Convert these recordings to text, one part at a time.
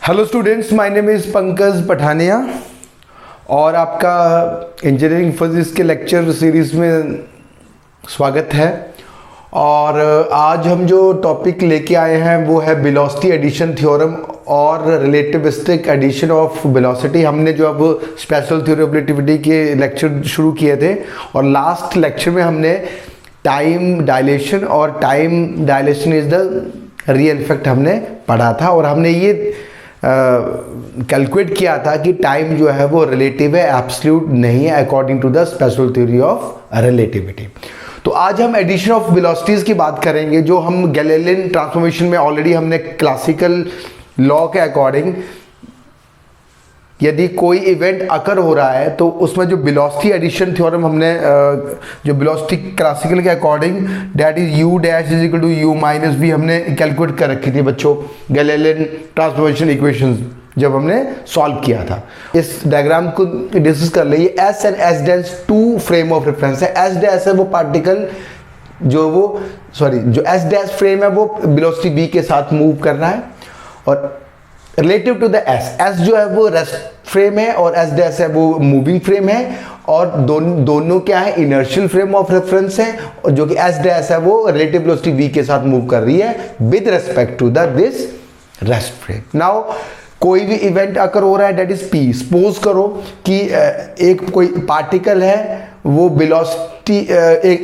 Hello students, my name is Pankaj Pathania और आपका engineering physics के लेक्चर सीरीज़ में स्वागत है। और आज हम जो टॉपिक लेके आए हैं वो है वेलोसिटी एडिशन थ्योरम और रिलेटिविस्टिक एडिशन ऑफ वेलोसिटी। हमने जो अब स्पेशल थ्योरी ऑफ रिलेटिविटी के लेक्चर शुरू किए थे और लास्ट लेक्चर में हमने टाइम डायलेशन और time dilation is the real effect हमने पढ़ा था और हमने ये कैलकुलेट किया था कि टाइम जो है वो रिलेटिव है, एब्सोल्यूट नहीं है according to the special theory of relativity. तो आज हम एडिशन ऑफ वेलोसिटीज़ की बात करेंगे जो हम गैलीलियन ट्रांसफॉर्मेशन में ऑलरेडी हमने क्लासिकल लॉ के अकॉर्डिंग यदि कोई इवेंट अकर हो रहा है तो उसमें जो वेलोसिटी एडिशन थ्योरम हमने जो वेलोसिटी क्लासिकल के according that is u dash is equal to u minus b हमने कैलकुलेट कर रखी थी बच्चों गैलीलियन ट्रांसफॉर्मेशन इक्वेशंस जब हमने सॉल्व किया था। इस डायग्राम को डिस्कस कर लिए। S and S dash to frame of reference है। एस डैश है वो पार्टिकल जो एस डैश फ्रेम है वो वेलोसिटी बी के साथ मूव कर रहा है और relative to the S, S जो है वो रेस्ट फ्रेम है और एस डैश है वो मूविंग फ्रेम है और दोनों क्या है, इनर्शियल फ्रेम ऑफ रेफरेंस है और जो कि एस डैश है वो रिलेटिव वेलोसिटी v के साथ मूव कर रही है with respect to the this rest frame. Now कोई भी इवेंट अकर हो रहा है दैट इज p। सपोज करो कि एक कोई पार्टिकल है वो वेलोसिटी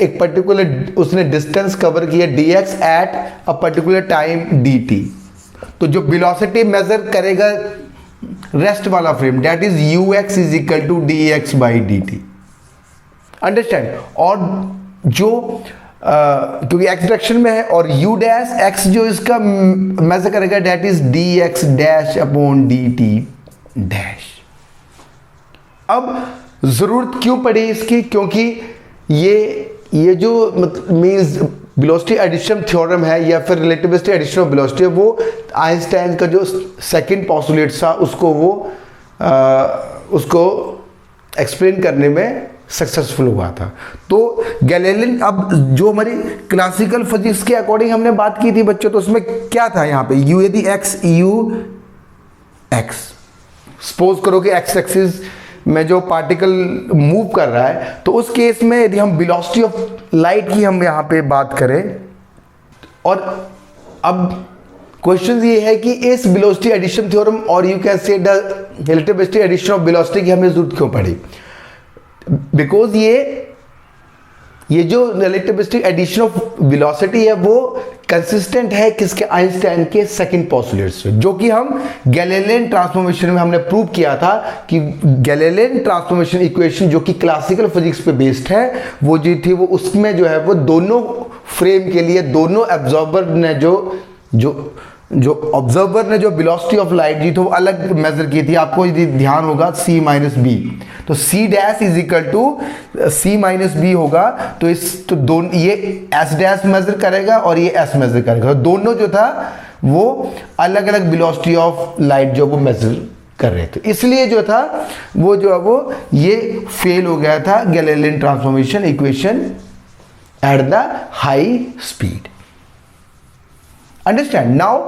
एक पर्टिकुलर उसने डिस्टेंस कवर किया dx at a particular time dt। तो जो वेलोसिटी मेजर करेगा रेस्ट वाला frame that is ux is equal to dx by dt। Understand. और जो क्योंकि x डायरेक्शन में है और u डैश x जो इसका मेजर करेगा that is dx dash upon dt dash. अब जरूरत क्यों पड़ी इसकी, क्योंकि ये जो मीन्स वेलोसिटी एडिशन थ्योरम है या फिर रिलेटिविस्टिक एडिशन ऑफ वेलोसिटी है वो आइंस्टाइन का जो सेकंड पोस्टुलेट था उसको एक्सप्लेन करने में सक्सेसफुल हुआ था। तो गैलीलियन अब जो हमारी क्लासिकल फिजिक्स के अकॉर्डिंग हमने बात की थी बच्चों, तो उसमें क्या था यहाँ पे यू यदि एक्स यू एक्स सपोज करो कि एक्स एक्सिस में जो पार्टिकल मूव कर रहा है तो उस केस में यदि हम वेलोसिटी ऑफ लाइट की हम यहाँ पे बात करें और अब क्वेश्चन ये है कि इस वेलोसिटी एडिशन थ्योरम और you can say the relativistic addition of velocity की हमें जरूरत क्यों पड़ी, बिकॉज ये जो रिलेटिविस्टिक एडिशन ऑफ वेलोसिटी है वो कंसिस्टेंट है किसके, आइंस्टाइन के सेकंड पोस्टुलेट से, जो कि हम गैलीलियन ट्रांसफॉर्मेशन में हमने प्रूव किया था कि गैलीलियन ट्रांसफॉर्मेशन इक्वेशन जो कि क्लासिकल फिजिक्स पे बेस्ड है वो जो थी वो उसमें जो है वो दोनों फ्रेम के लिए दोनों एब्जॉर्बर ने जो ऑब्जर्वर ने जो वेलोसिटी ऑफ लाइट जी तो वो अलग मेजर की थी। आपको यदि ध्यान होगा c माइनस बी, तो c dash is equal to c minus b होगा तो दोनों ये s डैश मेजर करेगा और ये s मेजर करेगा, तो दोनों जो था वो अलग अलग वेलोसिटी ऑफ लाइट जो वो मेजर कर रहे थे, इसलिए जो था वो जो है वो ये फेल हो गया था Galilean transformation equation at the high speed. Understand. Now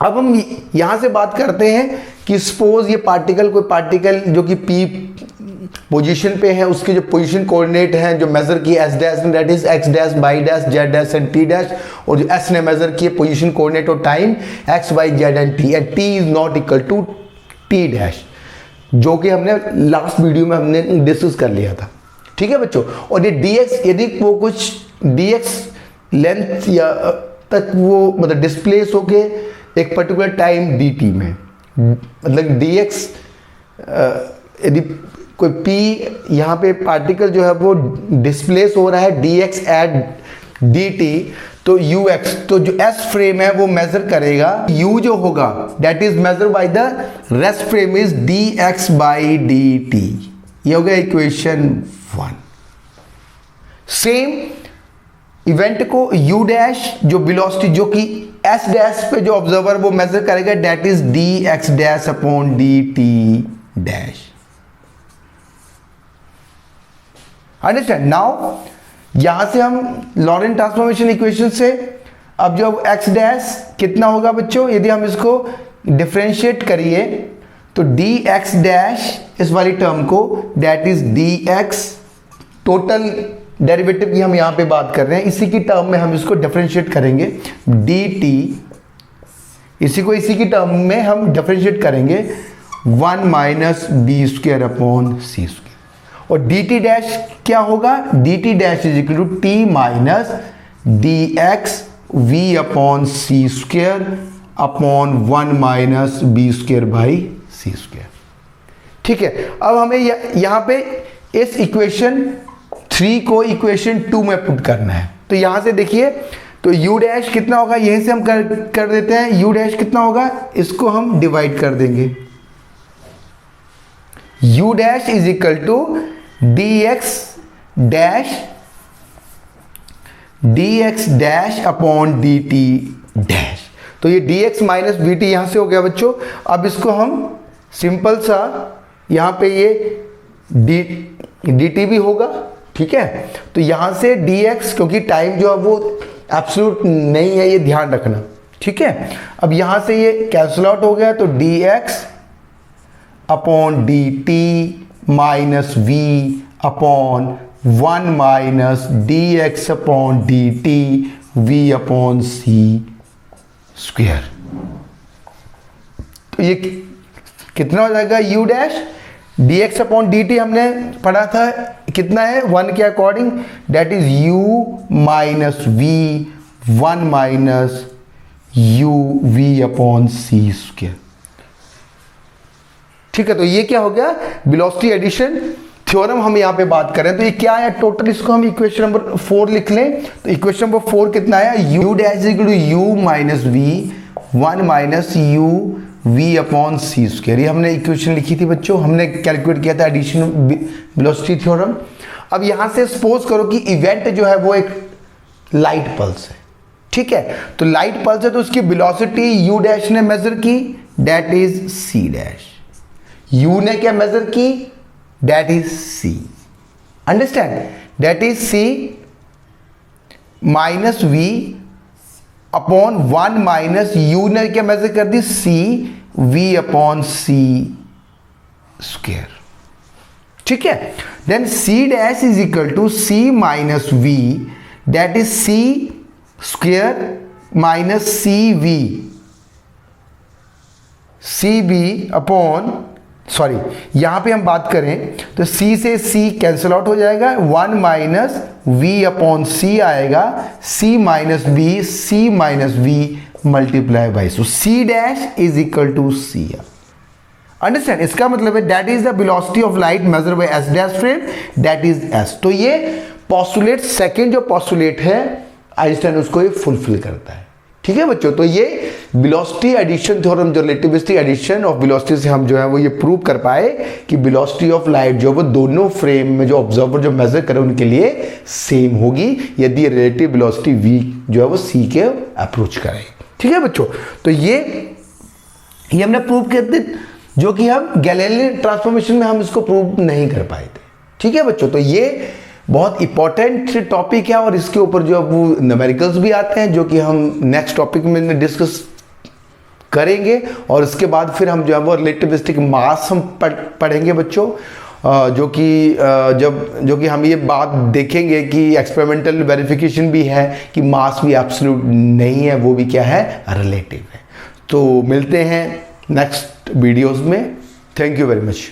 अब हम यहां से बात करते हैं कि सपोज ये कोई पार्टिकल जो कि p पोजीशन पे है उसके जो पोजीशन कोऑर्डिनेट हैं जो मेजर किए s डैश ने that is x dash y dash z dash and t dash, और जो s ने मेजर किए पोजीशन कोऑर्डिनेट और time x y z and t is not equal to t dash, जो कि हमने लास्ट वीडियो में हमने डिस्कस कर लिया था। ठीक है बच्चों। और ये dx यदि वो कुछ dx लेंथ या तक वो मतलब डिस्प्लेस होके एक पर्टिकुलर टाइम dt में, मतलब dx यदि कोई p यहाँ पे पार्टिकल जो है वो डिस्प्लेस हो रहा है dx एट dt, तो ux तो जो s फ्रेम है वो मेजर करेगा u जो होगा that is measure by the rest frame is dx by dt। ये हो गया इक्वेशन 1। सेम इवेंट को u डैश जो वेलोसिटी जो कि s डैश पे जो ऑब्जर्वर वो मेजर करेगा that is dx dash upon dt dash. Understand. Now यहां से हम लॉरेंट ट्रांसफॉर्मेशन इक्वेशन से अब जो x डैश कितना होगा बच्चों, यदि हम इसको डिफ्रेंशिएट करिए तो dx डैश इस वाली टर्म को, that is dx, total derivative की हम यहाँ पे बात कर रहे हैं, इसी की टर्म में हम इसको डिफरेंशिएट करेंगे, dt, इसी की टर्म में हम डिफरेंशिएट करेंगे 1 minus b square upon c square, और dt डैश क्या होगा, dt dash is equal to t minus dx v upon c square upon 1 minus b square by c square. ठीक है, अब हमें यहाँ पे इस इक्वेशन 3 को इक्वेशन 2 में पुट करना है। तो यहां से देखिए, तो u डैश कितना होगा, यहीं से हम कर देते हैं, u डैश कितना होगा, इसको हम डिवाइड कर देंगे, u dash is equal to dx dash upon dt dash. तो ये dx माइनस dt यहां से हो गया बच्चों। अब इसको हम सिंपल सा यहां पे ये dt भी होगा, ठीक है। तो यहां से dx, क्योंकि टाइम जो है वो एब्सोल्यूट नहीं है, ये ध्यान रखना, ठीक है। अब यहां से ये कैंसिल आउट हो गया, तो dx upon dt minus v upon 1 minus dx upon dt v upon c square. तो ये कितना हो जाएगा, u dash dx upon dt हमने पढ़ा था कितना है, 1 के according, that is u minus v 1 minus u v upon c square. ठीक है, तो ये क्या हो गया, वेलोसिटी एडिशन थ्योरम हम यहां पे बात कर रहे हैं। तो ये क्या है टोटल, इसको हम इक्वेशन नंबर 4 लिख लें। तो इक्वेशन नंबर 4 कितना है, u dash is equal to u minus v 1 minus u v upon c square. ये हमने इक्वेशन लिखी थी बच्चों, हमने कैलकुलेट किया था एडिशन वेलोसिटी थ्योरम। अब यहां से सपोज करो कि इवेंट जो है वो एक लाइट पल्स है, ठीक है। तो लाइट पल्स है तो उसकी वेलोसिटी u डैश ने मेजर की, that is c dash, u ने क्या मेजर की, that is c, understand, that is c minus v upon 1 minus u ने क्या मेजर कर दी, c v upon c square, ठीक है। Then c dash is equal to c minus v, that is c square minus c b upon, sorry यहां पे हम बात करें तो c से c कैंसिल आउट हो जाएगा, 1 माइनस v अपॉन c आएगा, c minus v multiply by, so c dash is equal to c। Understand, इसका मतलब है that is the velocity of light measure by s dash frame, that is s। तो ये postulate, second जो postulate है Einstein उसको ये fulfil करता है, ठीक है बच्चों। तो ये वेलोसिटी एडिशन थ्योरम, जो रिलेटिविस्टिक एडिशन ऑफ वेलोसिटी से हम जो है वो ये प्रूव कर पाए कि वेलोसिटी ऑफ लाइट जो वो दोनों फ्रेम में जो ऑब्जर्वर जो मेजर करे उनके लिए सेम होगी, यदि रिलेटिव वेलोसिटी v जो है वो c के अप्रोच करे, ठीक है बच्चों। तो ये हमने प्रूव किया थे, जो कि हम गैलीलियन ट्रांसफॉर्मेशन में हम इसको प्रूव नहीं कर पाए थे, ठीक है बच्चों। तो ये बहुत इंपॉर्टेंट टॉपिक है और इसके ऊपर जो वो न्यूमेरिकल्स भी आते हैं, जो कि हम नेक्स्ट टॉपिक में डिस्कस करेंगे। और इसके बाद फिर हम जो है वो रिलेटिविस्टिक मास हम पढ़ेंगे बच्चों, जो कि हम ये बात देखेंगे कि एक्सपेरिमेंटल वेरिफिकेशन भी है कि मास भी एब्सोल्यूट नहीं है, वो भी क्या है, रिलेटिव है। तो मिलते हैं नेक्स्ट वीडियोस में। Thank you very much.